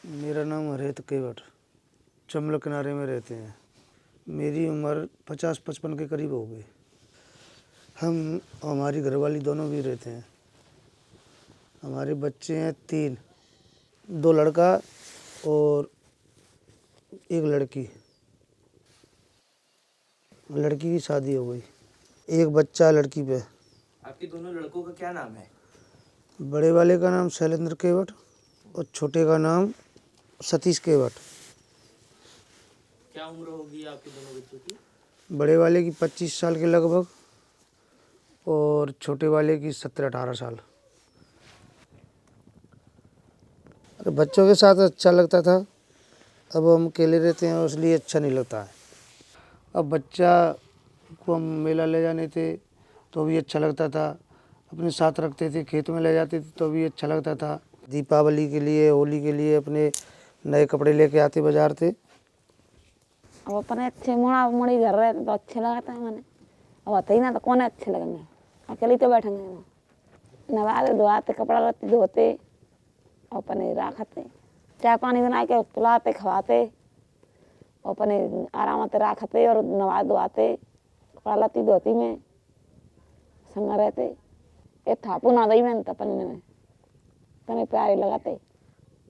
मेरा नाम हरेत केवट, चमल किनारे में रहते हैं। मेरी उम्र 50-55 के करीब हो गई। हम हमारी घरवाली दोनों भी रहते हैं। हमारे बच्चे हैं 3, 2 लड़का और 1 लड़की। लड़की की शादी हो गई, 1 बच्चा लड़की पे। आपके दोनों लड़कों का क्या नाम है? बड़े वाले का नाम शैलेंद्र केवट और छोटे का नाम सतीश केवट। क्या उम्र होगी आपके दोनों बच्चों की? बड़े वाले की 25 साल के लगभग और छोटे वाले की 17-18 साल। अरे बच्चों के साथ अच्छा लगता था, अब हम अकेले रहते हैं इसलिए अच्छा नहीं लगता है। अब बच्चा को हम मेला ले जाने थे तो भी अच्छा लगता था, अपने साथ रखते थे, खेत में ले जाते थे तो भी अच्छा लगता था। दीपावली के लिए, होली के लिए अपने नए कपड़े लेके आते बाजार थे। अब अपने अच्छे मुड़ा मुड़ी घर रहे तो अच्छे लगता है मैंने। अब आते ही ना तो कौन अच्छे लगेंगे, अकेले तो बैठेंगे वो। नवाते धोआते कपड़ा लत्ती धोते अपने राखते, चाय पानी बना के पिलाते खवाते, अपने आराम से राखते और नवा धोआते कपड़ा लत्ती धोती में संग रहते। ये थापू ना दई मैंने तपन में तने प्यारे लगाते,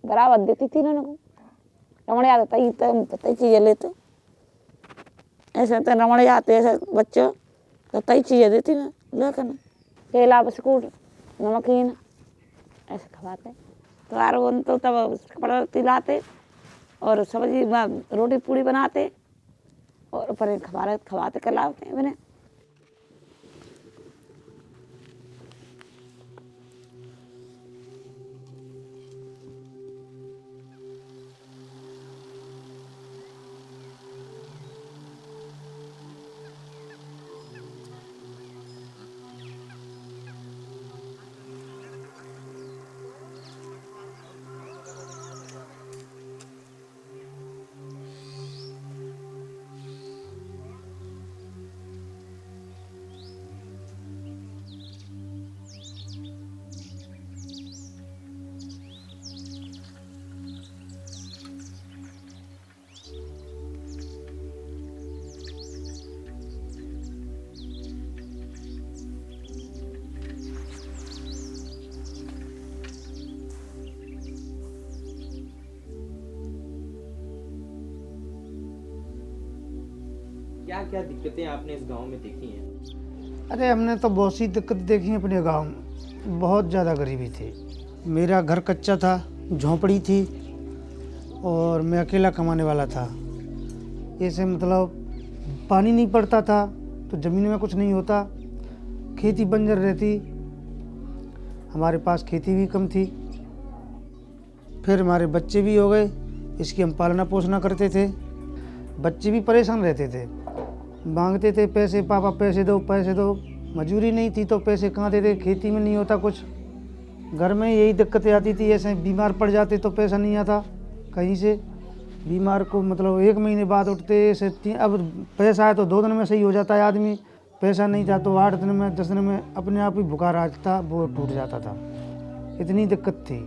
बराबर देती थी ना को। रमणे आता ही तो तई चीजें लेते, ऐसे तो रमणे आते ऐसे बच्चों तो तई चीजें देती ना लेकिन केला बिस्कुट नमकीन ऐसे खवाते। तो यार उन तो तब कपड़ा तिलाते और सब्जी रोटी पूड़ी बनाते और पर खवाते खिलाते मैंने। क्या क्या दिक्कतें आपने इस गांव में देखी हैं? अरे हमने तो बहुत सी दिक्कत देखी अपने गांव में। बहुत ज़्यादा गरीबी थी। मेरा घर कच्चा था, झोंपड़ी थी और मैं अकेला कमाने वाला था। ऐसे मतलब पानी नहीं पड़ता था तो ज़मीन में कुछ नहीं होता, खेती बंजर रहती, हमारे पास खेती भी कम थी। फिर हमारे बच्चे भी हो गए, इसकी हम पालना पोषणा करते थे। बच्चे भी परेशान रहते थे, मांगते थे पैसे, पापा पैसे दो पैसे दो। मजूरी नहीं थी तो पैसे कहाँ देते, खेती में नहीं होता कुछ। घर में यही दिक्कतें आती थी, ऐसे बीमार पड़ जाते तो पैसा नहीं आता कहीं से। बीमार को मतलब 1 महीने बाद उठते ऐसे। अब पैसा आया तो 2 दिन में सही हो जाता है आदमी, पैसा नहीं था तो 8 दिन में 10 दिन में अपने आप ही बुखार आ जाता, वो टूट जाता था। इतनी दिक्कत थी।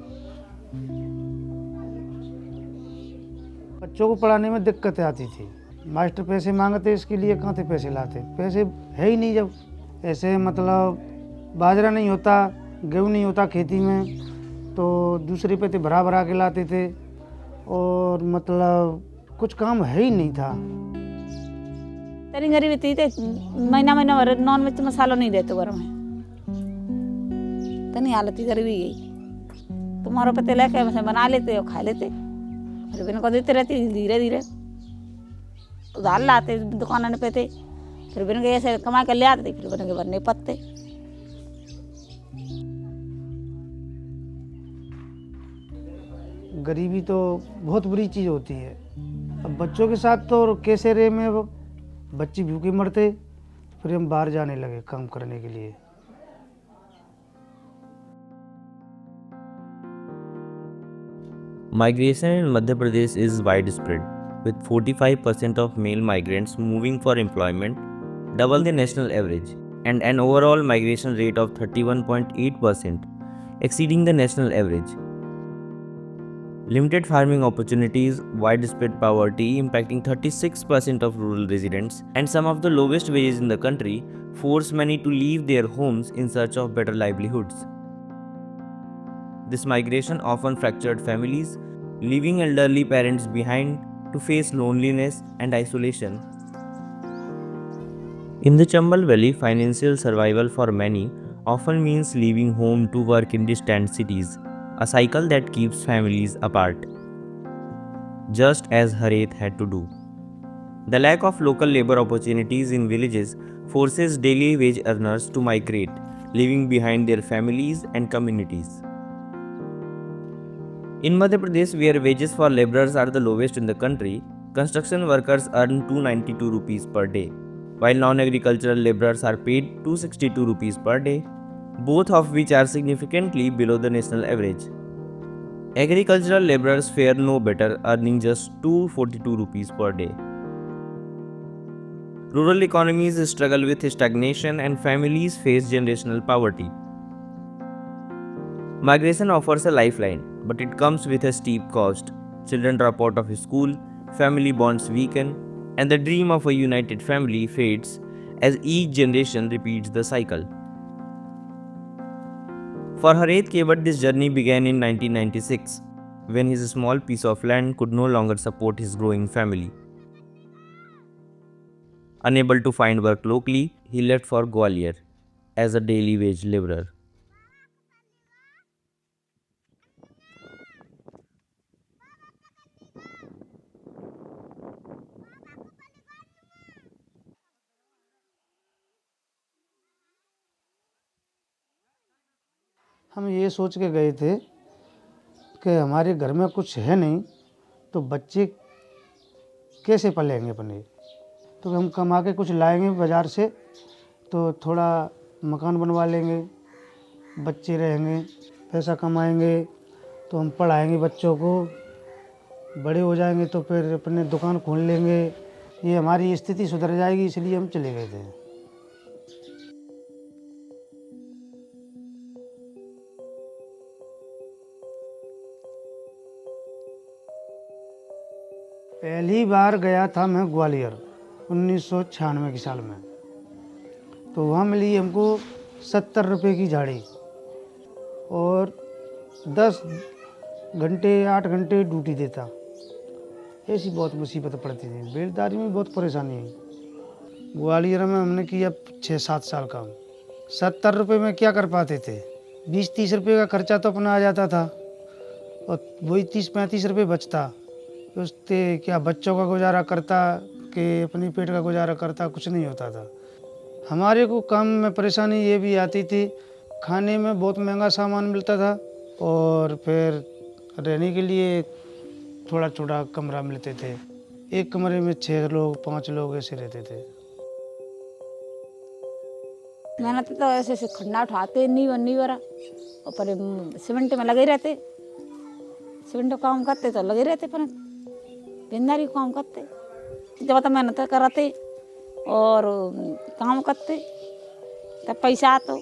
बच्चों को पढ़ाने में दिक्कतें आती थी। मास्टर पैसे मांगते, इसके लिए कहाँ से पैसे लाते, पैसे है ही नहीं। जब ऐसे मतलब बाजरा नहीं होता, गेहूँ नहीं होता खेती में तो दूसरे पे भरा भरा के लाते थे और मतलब कुछ काम है ही नहीं था। तेरी गरीबी थी ते महीना महीना भर नॉन वेज मसाला नहीं देते घर में, तनी हालत ही गरीबी गई। तुम्हारे पते लेके बना लेते और खा लेते, फिर भी इनको देते रहती धीरे धीरे। उधार लाते दुकान पे थे, फिर भी ऐसे कमा कर ले आते, फिर भी भरने पत्ते। गरीबी तो बहुत बुरी चीज़ होती है। अब बच्चों के साथ तो कैसे रहे में, अब बच्चे भूखे मरते, फिर हम बाहर जाने लगे काम करने के लिए। Migration in Madhya Pradesh is widespread, with 45% of male migrants moving for employment, double the national average, and an overall migration rate of 31.8%, exceeding the national average. Limited farming opportunities, widespread poverty impacting 36% of rural residents, and some of the lowest wages in the country force many to leave their homes in search of better livelihoods. This migration often fractured families, leaving elderly parents behind to face loneliness and isolation. In the Chambal Valley, financial survival for many often means leaving home to work in distant cities, a cycle that keeps families apart, just as Hareth had to do. The lack of local labor opportunities in villages forces daily wage earners to migrate, leaving behind their families and communities. In Madhya Pradesh, where wages for laborers are the lowest in the country, construction workers earn 292 rupees per day, while non-agricultural laborers are paid 262 rupees per day, both of which are significantly below the national average. Agricultural laborers fare no better, earning just 242 rupees per day. Rural economies struggle with stagnation and families face generational poverty. Migration offers a lifeline, but it comes with a steep cost. Children drop out of school, family bonds weaken, and the dream of a united family fades as each generation repeats the cycle. For Hareth Kevat, this journey began in 1996, when his small piece of land could no longer support his growing family. Unable to find work locally, he left for Gwalior as a daily wage laborer. हम ये सोच के गए थे कि हमारे घर में कुछ है नहीं तो बच्चे कैसे पलेंगे अपने, तो हम कमा के कुछ लाएंगे बाज़ार से तो थोड़ा मकान बनवा लेंगे, बच्चे रहेंगे, पैसा कमाएंगे तो हम पढ़ाएंगे बच्चों को, बड़े हो जाएंगे तो फिर अपने दुकान खोल लेंगे, ये हमारी स्थिति सुधर जाएगी, इसलिए हम चले गए थे। पहली बार गया था मैं ग्वालियर 1996 की साल में, तो वहाँ मिली हमको 70 रुपये की झाड़ी और 10 घंटे 8 घंटे ड्यूटी देता। ऐसी बहुत मुसीबत पड़ती थी, बेलदारी में बहुत परेशानी है। ग्वालियर में हमने किया 6-7 साल काम। 70 रुपये में क्या कर पाते थे, 20-30 रुपये का खर्चा तो अपना आ जाता था और वही 30-35 रुपये बचता, उससे क्या बच्चों का गुजारा करता कि अपनी पेट का गुजारा करता, कुछ नहीं होता था। हमारे को काम में परेशानी ये भी आती थी, खाने में बहुत महंगा सामान मिलता था और फिर रहने के लिए थोड़ा छोटा कमरा मिलते थे, एक कमरे में 6 लोग 5 लोग ऐसे रहते थे। मेहनत तो ऐसे ऐसे खन्ना उठाते नहीं वरा और पर सीमेंट में लगे रहते, सीमेंट काम करते तो लगे रहते, पर बेंदारी काम करते जब तक मेहनत कराते और काम करते तब पैसा तो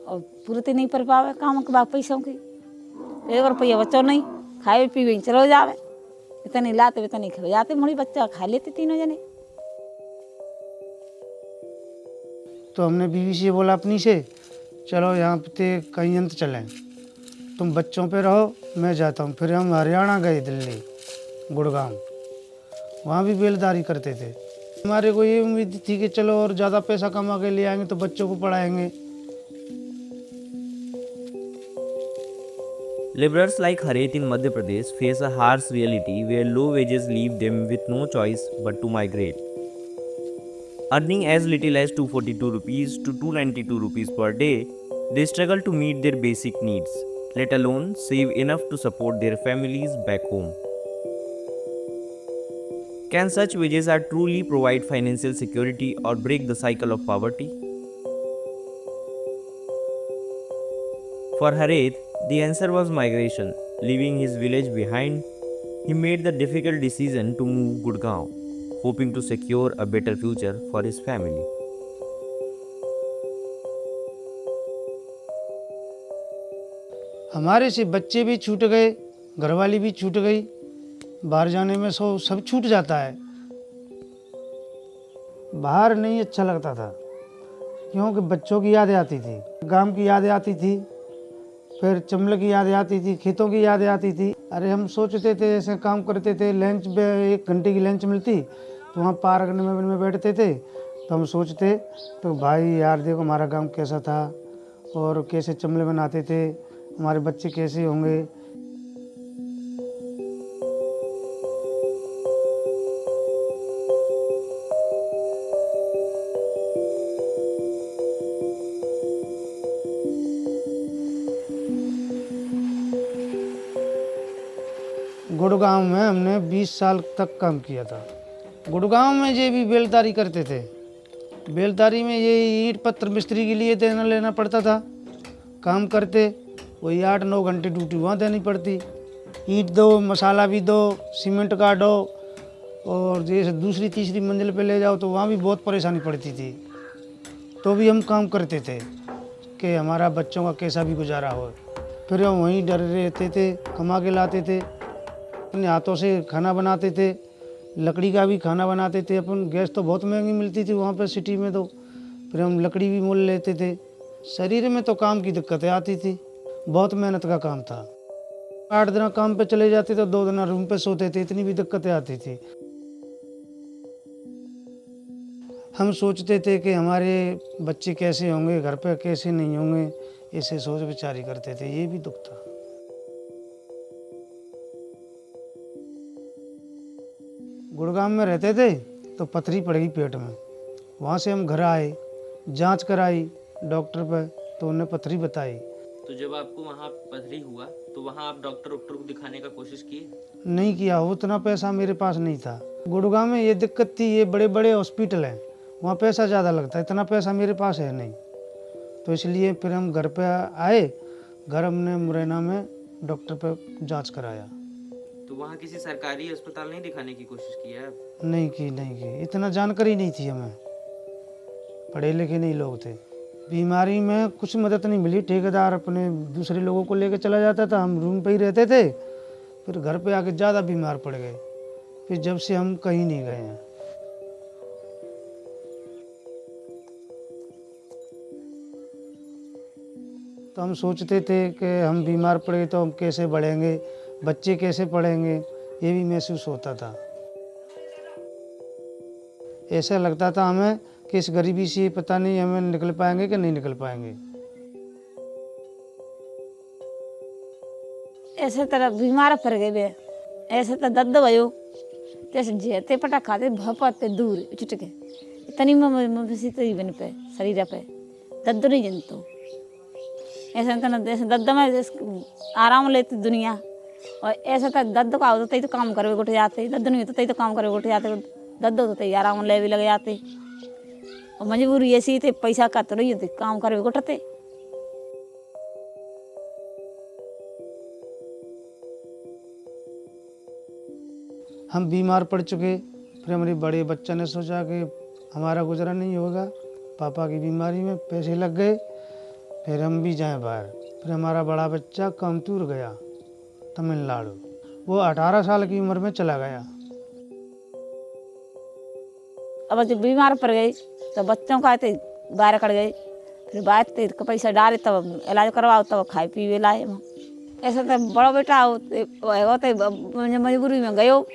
और पूर्ति नहीं कर पावे काम के बाद पैसों की, एक रुपया बच्चों नहीं खाए पीवे चलो जावे, इतनी लाते इतनी खा जाते, मुड़ी बच्चा खा लेते तीनों जने। तो हमने बीवी से बोला अपनी से, चलो यहाँ पे कहीं अंत चलें, तुम बच्चों पे रहो मैं जाता हूँ। फिर हम हरियाणा गए, दिल्ली गुड़गांव, वहाँ भी बेलदारी करते थे। हमारे को ये उम्मीद थी कि चलो और ज़्यादा पैसा कमा के ले आएंगे तो बच्चों को पढ़ाएंगे। Laborers like Hareth in Madhya Pradesh face a harsh reality where low wages leave them with no choice but to migrate. Earning as little as 242 rupees to 292 rupees per day, they struggle to meet their basic needs, let alone save enough to support their families back home. Can such wages are truly provide financial security or break the cycle of poverty? For Hareth, the answer was migration. Leaving his village behind, he made the difficult decision to move Gurgaon, hoping to secure a better future for his family. हमारे से बच्चे भी छूट गए घरवाली भी छूट गई, बाहर जाने में सब छूट जाता है। बाहर नहीं अच्छा लगता था क्योंकि बच्चों की यादें आती थी, गांव की यादें आती थी, फिर चमले की यादें आती थी, खेतों की यादें आती थी। अरे हम सोचते थे, ऐसे काम करते थे, लंच में 1 घंटे की लंच मिलती तो वहाँ पार्क में बैठते थे। तो हम सोचते तो भाई यार देखो हमारा गांव कैसा था और कैसे चमले बनाते थे, हमारे बच्चे कैसे होंगे। गुड़गांव में हमने 20 साल तक काम किया था। गुड़गांव में ये भी बेलदारी करते थे। बेलदारी में ये ईंट पत्थर मिस्त्री के लिए देना लेना पड़ता था। काम करते वही 8-9 घंटे ड्यूटी वहाँ देनी पड़ती। ईंट दो, मसाला भी दो, सीमेंट काटो, और जैसे दूसरी तीसरी मंजिल पे ले जाओ तो वहाँ भी बहुत परेशानी पड़ती थी। तो भी हम काम करते थे कि हमारा बच्चों का कैसा भी गुजारा हो। फिर हम वहीं डरे रहते थे, कमा के लाते थे, अपने हाथों से खाना बनाते थे, लकड़ी का भी खाना बनाते थे अपन। गैस तो बहुत महंगी मिलती थी वहाँ पर सिटी में, तो फिर हम लकड़ी भी मोल लेते थे। शरीर में तो काम की दिक्कतें आती थी, बहुत मेहनत का काम था। 8 दिन काम पे चले जाते तो 2 दिन रूम पे सोते थे, इतनी भी दिक्कतें आती थी। हम सोचते थे कि हमारे बच्चे कैसे होंगे, घर पे कैसे नहीं होंगे, ऐसे सोच विचार ही करते थे। ये भी दुख था। गुड़गांव में रहते थे तो पथरी पड़ गई पेट में। वहाँ से हम घर आए, जांच कराई डॉक्टर पर, तो उन्हें पथरी बताई। तो जब आपको वहाँ पथरी हुआ तो वहाँ आप डॉक्टर को दिखाने का कोशिश किए? नहीं किया, उतना पैसा मेरे पास नहीं था। गुड़गांव में ये दिक्कत थी, ये बड़े बड़े हॉस्पिटल हैं, वहाँ पैसा ज़्यादा लगता है, इतना पैसा मेरे पास है नहीं। तो इसलिए फिर हम घर पे आए। घर हमने मुरैना में डॉक्टर पर जांच कराया। तो वहाँ किसी सरकारी अस्पताल नहीं दिखाने की कोशिश की है आप? नहीं की, इतना जानकारी नहीं थी हमें, पढ़े लिखे नहीं लोग थे। बीमारी में कुछ मदद नहीं मिली। ठेकेदार अपने दूसरे लोगों को लेकर चला जाता था, हम रूम पे ही रहते थे। फिर घर पे आके ज़्यादा बीमार पड़ गए। फिर जब से हम कहीं नहीं गए हैं। तो हम सोचते थे कि हम बीमार पड़ गए तो हम कैसे बढ़ेंगे, बच्चे कैसे पढ़ेंगे, ये भी महसूस होता था। ऐसा लगता था हमें कि इस गरीबी से पता नहीं हमें निकल पाएंगे कि नहीं निकल पाएंगे। ऐसे तरह बीमार पड़ गए बे, ऐसे तो दर्द भयो, जैसे जेते पटा खाते भपते दूर चुटके इतनी मसी तो बन पे शरीर पे दर्द नहीं जनतो। ऐसे तो जैसे दर्द में आराम लेती दुनिया, और ऐसा तो दर्द का होता तो काम करे उठ जाते, दर्द नहीं होता तो काम करे उठ जाते, दर्द होता तो आराम ले भी लग जाते। और मजबूरी ऐसी थी, पैसा का तो नहीं होती, काम करे उठते। हम बीमार पड़ चुके। फिर हमारे बड़े बच्चा ने सोचा कि हमारा गुजरा नहीं होगा, पापा की बीमारी में पैसे लग गए, फिर हम भी जाएं बाहर। फिर हमारा बड़ा बच्चा कमतूर गया तमिलनाडु। वो 18 साल की उम्र में चला गया। अब जब बीमार पड़ गई तो बच्चों का आते बाहर कट गए, फिर बात पैसा डाले तब इलाज करवाओ, तब खाए पीवे लाए। ऐसा तो बड़ा बेटा होते मजबूरी में गयो।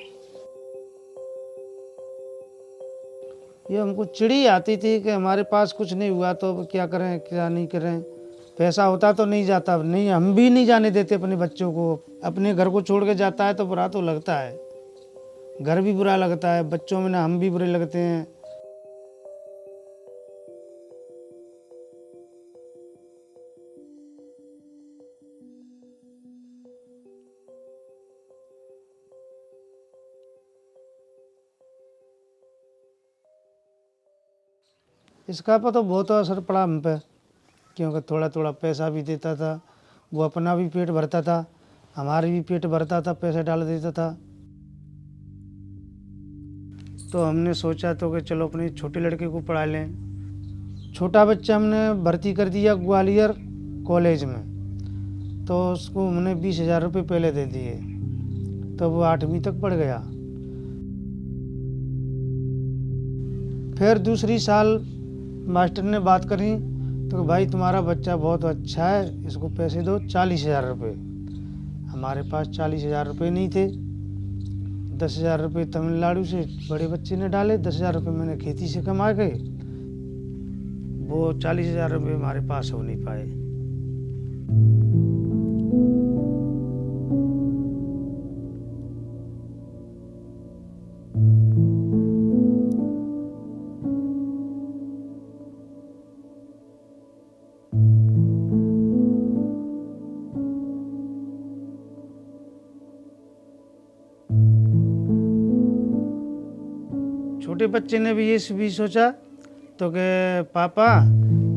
ये हमको चिड़ी आती थी कि हमारे पास कुछ नहीं हुआ तो क्या करें क्या नहीं करें। पैसा होता तो नहीं जाता, नहीं हम भी नहीं जाने देते अपने बच्चों को। अपने घर को छोड़ के जाता है तो बुरा तो लगता है, घर भी बुरा लगता है, बच्चों में ना हम भी बुरे लगते हैं। इसका पर तो बहुत असर पड़ा हम पे, क्योंकि थोड़ा थोड़ा पैसा भी देता था, वो अपना भी पेट भरता था, हमारे भी पेट भरता था, पैसे डाल देता था। तो हमने सोचा तो कि चलो अपने छोटे लड़के को पढ़ा लें। छोटा बच्चा हमने भर्ती कर दिया ग्वालियर कॉलेज में, तो उसको हमने 20,000 रुपये पहले दे दिए। तब वो 8वीं तक पढ़ गया। फिर दूसरी साल मास्टर ने बात करी तो भाई तुम्हारा बच्चा बहुत अच्छा है, इसको पैसे दो 40,000 रुपये। हमारे पास 40,000 रुपये नहीं थे। 10,000 रुपये तमिलनाडु से बड़े बच्चे ने डाले, 10,000 रुपये मैंने खेती से कमा के, वो 40,000 रुपये हमारे पास हो नहीं पाए। छोटे बच्चे ने भी ये भी सोचा तो कि पापा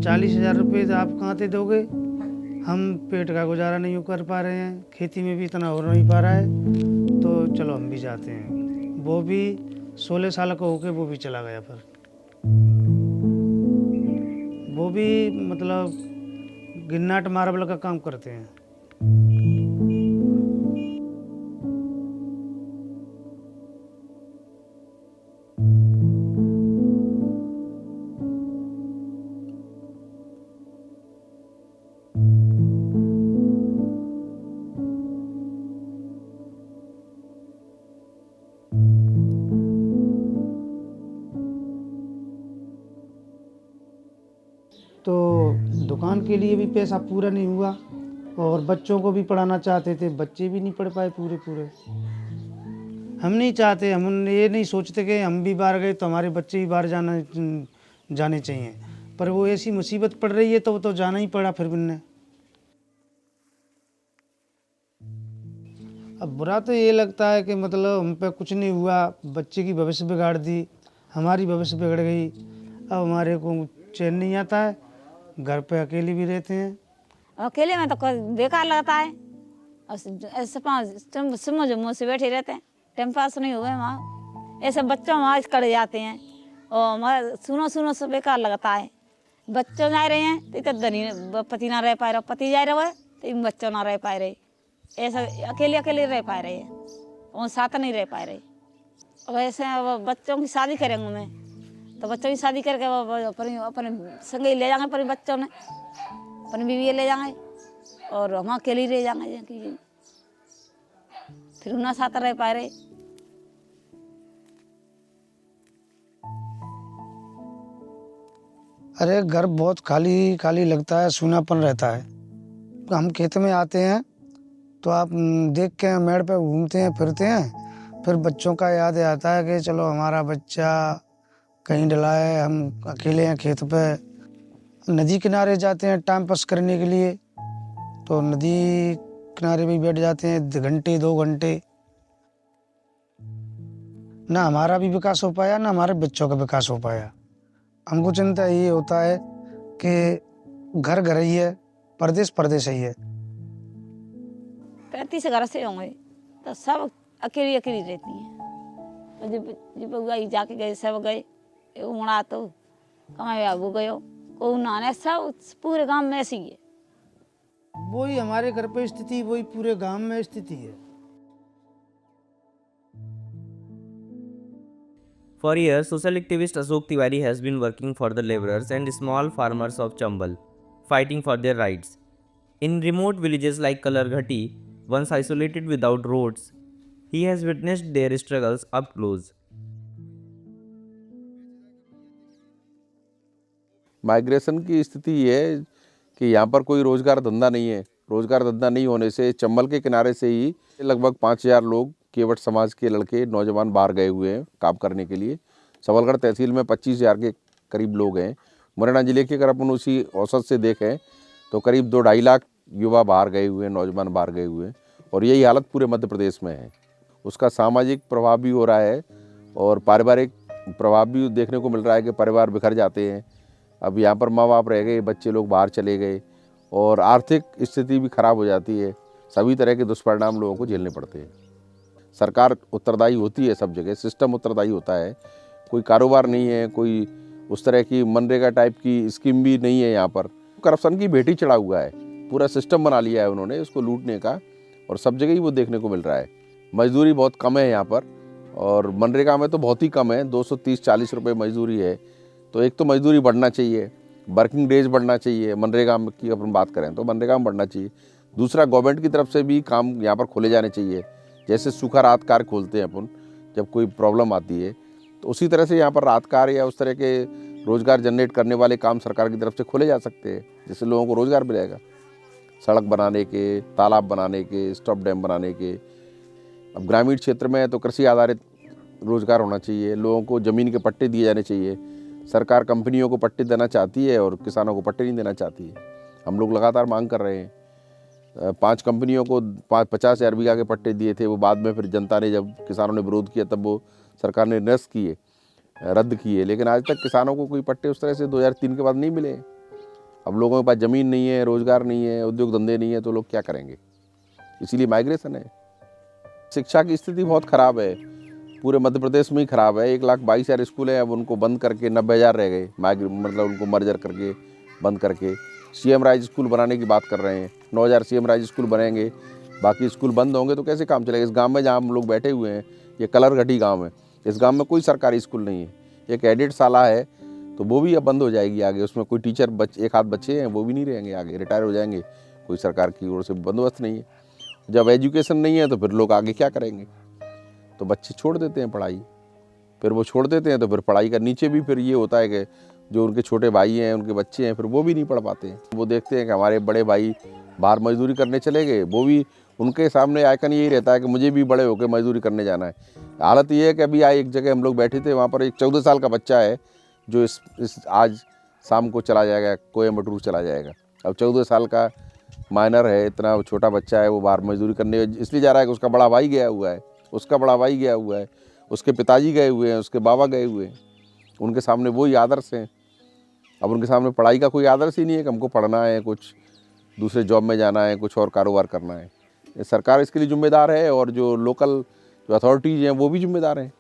40,000 रुपये तो आप कहाँ से दोगे, हम पेट का गुजारा नहीं कर पा रहे हैं, खेती में भी इतना हो नहीं पा रहा है, तो चलो हम भी जाते हैं। वो भी 16 साल का होके वो भी चला गया। फिर वो भी मतलब गिन्नाट मार्बल का काम करते हैं। तो दुकान के लिए भी पैसा पूरा नहीं हुआ और बच्चों को भी पढ़ाना चाहते थे, बच्चे भी नहीं पढ़ पाए पूरे। हम नहीं चाहते, हम ये नहीं सोचते कि हम भी बाहर गए तो हमारे बच्चे भी बाहर जाने चाहिए, पर वो ऐसी मुसीबत पड़ रही है तो वो तो जाना ही पड़ा फिर बिन्ने। अब बुरा तो ये लगता है कि मतलब हम पे कुछ नहीं हुआ, बच्चे की भविष्य बिगाड़ दी, हमारी भविष्य बिगड़ गई। अब हमारे को चैन नहीं आता है, घर पे अकेले भी रहते हैं। अकेले में तो बेकार लगता है, और ऐसे समझ मुँह से बैठे रहते हैं, टाइम पास नहीं हुए वहाँ। ऐसे बच्चों वहाँ कर जाते हैं और सुनो से बेकार लगता है। बच्चों जा रहे हैं तो इतना धनी पति ना रह पा रहा, पति जा रहा है तो बच्चों ना रह पा रहे, ऐसा अकेले रह पा रहे हैं, वो साथ नहीं रह पा रहे। और ऐसे बच्चों की शादी करेंगे मैं तो बच्चों की शादी करके अपने संग ही ले जाएंगे, अपने बच्चों ने अपनी बीवी ले जाएंगे और हम अकेले रह जाएंगे, फिर उन्हें साथ रह पा रहे। अरे घर बहुत खाली खाली लगता है, सूनापन रहता है। हम खेत में आते हैं तो आप देख के मेड़ पे घूमते हैं फिरते हैं, फिर बच्चों का याद आता है कि चलो हमारा बच्चा कहीं डला है, हम अकेले हैं खेत पे। नदी किनारे जाते हैं टाइम पास करने के लिए, तो नदी किनारे भी बैठ जाते हैं 1 घंटे 2 घंटे। ना हमारा भी विकास हो पाया, ना हमारे बच्चों का विकास हो पाया। हमको चिंता ये होता है कि घर ही है, परदेश ही है। 35 घर से होंगे तो सब अकेली रहती हैं। जब गई जाके गए सब गए, उड़ा तो कमाए बाबू गयो को नाने, सब पूरे गांव में ऐसी है। वही हमारे घर पे स्थिति, वही पूरे गांव में स्थिति है। For years, social activist Ashok Tiwari has been working for the laborers and small farmers of Chambal, fighting for their rights. In remote villages like Kalarghati, once isolated without roads, he has witnessed their struggles up close. Migration की स्थिति ये है कि यहाँ पर कोई रोज़गार धंधा नहीं है। रोज़गार धंधा नहीं होने से चंबल के किनारे से ही लगभग 5,000 लोग केवट समाज के लड़के नौजवान बाहर गए हुए हैं काम करने के लिए। सबलगढ़ तहसील में 25,000 के करीब लोग हैं। मुरैना जिले के अगर अपन उसी औसत से देखें तो करीब 2-2.5 लाख युवा बाहर गए हुए हैं, नौजवान बाहर गए हुए हैं, और यही हालत पूरे मध्य प्रदेश में है। उसका सामाजिक प्रभाव भी हो रहा है और पारिवारिक प्रभाव भी देखने को मिल रहा है कि परिवार बिखर जाते हैं। अब यहाँ पर माँ बाप रह गए, बच्चे लोग बाहर चले गए और आर्थिक स्थिति भी खराब हो जाती है। सभी तरह के दुष्परिणाम लोगों को झेलने पड़ते हैं। सरकार उत्तरदायी होती है सब जगह, सिस्टम उत्तरदायी होता है। कोई कारोबार नहीं है, कोई उस तरह की मनरेगा टाइप की स्कीम भी नहीं है। यहाँ पर करप्शन की भेटी चढ़ा हुआ है, पूरा सिस्टम बना लिया है उन्होंने उसको लूटने का, और सब जगह ही वो देखने को मिल रहा है। मजदूरी बहुत कम है यहाँ पर, और मनरेगा में तो बहुत ही कम है, 230-40 रुपये मजदूरी है। तो एक तो मजदूरी बढ़ना चाहिए, वर्किंग डेज बढ़ना चाहिए, मनरेगा की अपन बात करें तो मनरेगा में बढ़ना चाहिए। दूसरा, गवर्नमेंट की तरफ से भी काम यहाँ पर खोले जाने चाहिए, जैसे सूखा राहत कार्य खोलते हैं अपन जब कोई प्रॉब्लम आती है, तो उसी तरह से यहाँ पर राहत कार्य या उस तरह के रोज़गार जनरेट करने वाले काम सरकार की तरफ से खोले जा सकते हैं, जिससे लोगों को रोज़गार मिलेगा। सड़क बनाने के, तालाब बनाने के, स्टॉप डैम बनाने के। अब ग्रामीण क्षेत्र में तो कृषि आधारित रोज़गार होना चाहिए, लोगों को ज़मीन के पट्टे दिए जाने चाहिए। सरकार कंपनियों को पट्टे देना चाहती है और किसानों को पट्टे नहीं देना चाहती है। हम लोग लगातार मांग कर रहे हैं। 5 कंपनियों को 50,000 बीघा के पट्टे दिए थे, वो बाद में फिर जनता ने, जब किसानों ने विरोध किया, तब वो सरकार ने निरस्त किए, रद्द किए। लेकिन आज तक किसानों को कोई पट्टे उस तरह से 2003 के बाद नहीं मिले। अब लोगों के पास ज़मीन नहीं है, रोज़गार नहीं है, उद्योग धंधे नहीं है, तो लोग क्या करेंगे? इसीलिए माइग्रेशन है। शिक्षा की स्थिति बहुत ख़राब है, पूरे मध्य प्रदेश में ही ख़राब है। 1,22,000 स्कूल हैं, अब उनको बंद करके 90,000 रह गए, मतलब उनको मर्जर करके बंद करके सीएम राइज स्कूल बनाने की बात कर रहे हैं। 9,000 सीएम राइज स्कूल बनेंगे, बाकी स्कूल बंद होंगे तो कैसे काम चलेगा? इस गांव में जहां हम लोग बैठे हुए हैं, ये कलरघटी गांव है, इस गांव में कोई सरकारी स्कूल नहीं है। एक एडिट शाला है, तो वो भी अब बंद हो जाएगी आगे। उसमें कोई टीचर एक आध बच्चे हैं, वो भी नहीं रहेंगे, आगे रिटायर हो जाएंगे। कोई सरकार की ओर से बंदोबस्त नहीं है। जब एजुकेशन नहीं है तो फिर लोग आगे क्या करेंगे? तो बच्चे छोड़ देते हैं पढ़ाई। फिर वो छोड़ देते हैं तो फिर पढ़ाई का नीचे भी फिर ये होता है कि जो उनके छोटे भाई हैं, उनके बच्चे हैं, फिर वो भी नहीं पढ़ पाते हैं। वो देखते हैं कि हमारे बड़े भाई बाहर मजदूरी करने चले गए, वो भी, उनके सामने आइकन यही रहता है कि मुझे भी बड़े होकर मजदूरी करने जाना है। हालत ये है कि अभी एक जगह हम लोग बैठे थे, वहाँ पर एक 14 साल का बच्चा है जो इस आज शाम को चला जाएगा, कोयम्बटूर चला जाएगा। अब 14 साल का माइनर है, इतना छोटा बच्चा है, वो बाहर मजदूरी करने इसलिए जा रहा है कि उसका बड़ा भाई गया हुआ है, उसका बड़ा भाई गया हुआ है, उसके पिताजी गए हुए हैं, उसके बाबा गए हुए हैं। उनके सामने वही आदर्श हैं। अब उनके सामने पढ़ाई का कोई आदर्श ही नहीं है कि हमको पढ़ना है, कुछ दूसरे जॉब में जाना है, कुछ और कारोबार करना है। ये सरकार इसके लिए जिम्मेदार है, और जो लोकल जो अथॉरिटीज़ हैं वो भी जिम्मेदार हैं।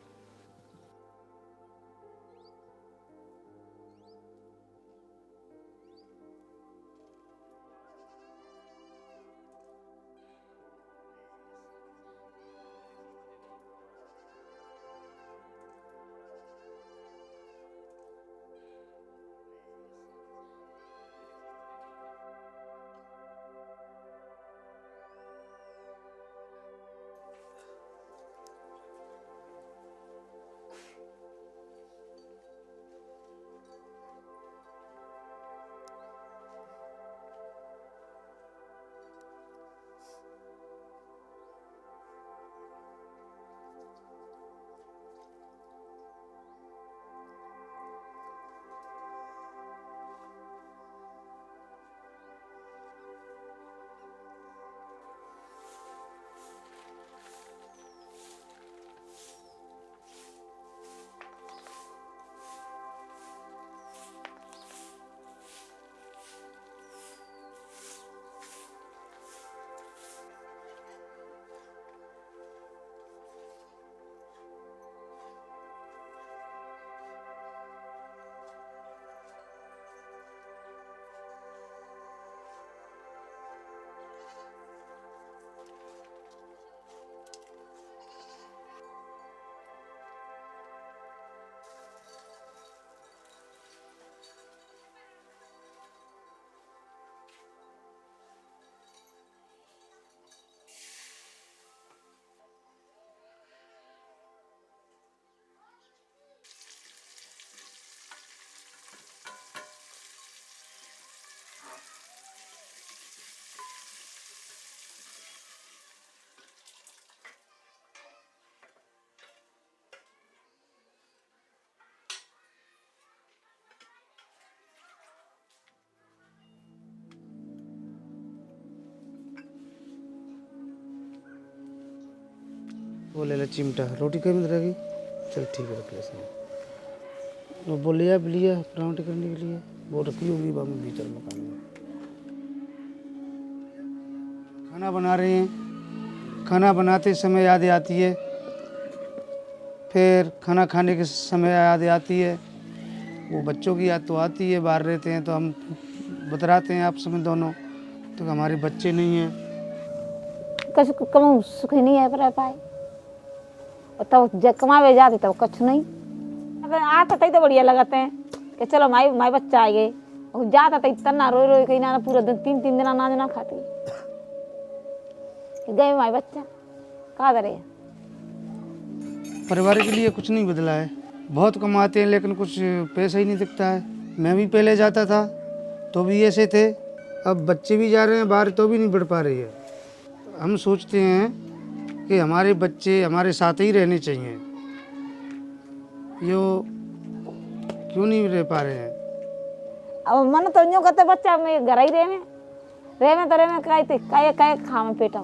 वो ले ले चिमटा, रोटी कहीं में रहेगी, चल ठीक है, रख ले इसमें। वो बोलिया बिलिया पराठे करने के लिए वो रखी होगी बाबू भीतर मकान में। खाना बना रहे हैं, खाना बनाते समय याद आती है, फिर खाना खाने के समय याद आती है। वो बच्चों की याद तो आती है, बाहर रहते हैं तो हम बतराते हैं आपस में दोनों, तो हमारे बच्चे नहीं हैं। कम सुख नहीं है पर पाए और तब जब कमावे जाते तब कुछ नहीं आता तई तो बढ़िया लगाते हैं कि चलो माई बच्चा आ गए और जाता तई तना रोई रोई कहीं ना पूरा दिन 3 दिन अनाज ना खाती गए माई बच्चा कहाँ दरे। परिवार के लिए कुछ नहीं बदला है, बहुत कमाते हैं लेकिन कुछ पैसा ही नहीं दिखता है। मैं भी पहले जाता था तो भी ऐसे थे, अब बच्चे भी जा रहे हैं बाहर तो भी नहीं बढ़ पा रही है। हम सोचते हैं कि हमारे बच्चे हमारे साथ ही रहने चाहिए, यो क्यों नहीं रह पा रहे हैं। अब मन तो यूँ कहते बच्चा में घर ही रहे तो रहे काय खावे पेटा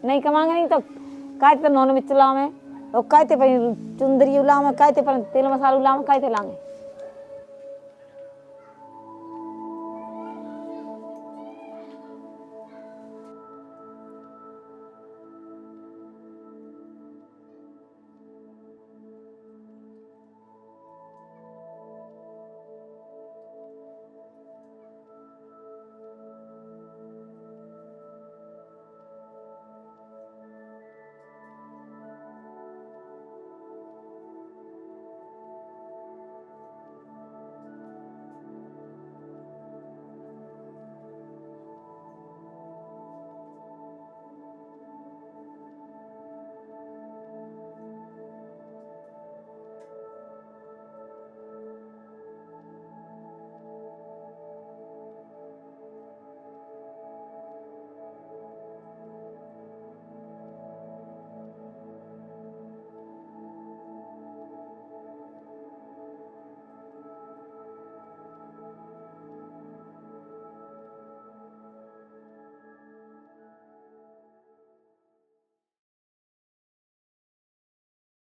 नहीं कमाएंगे नहीं तो काय तो नॉन में चलावे और काय ते चुंदरी उलावे काय ते तेल मसाला उलावे काय ते लागे।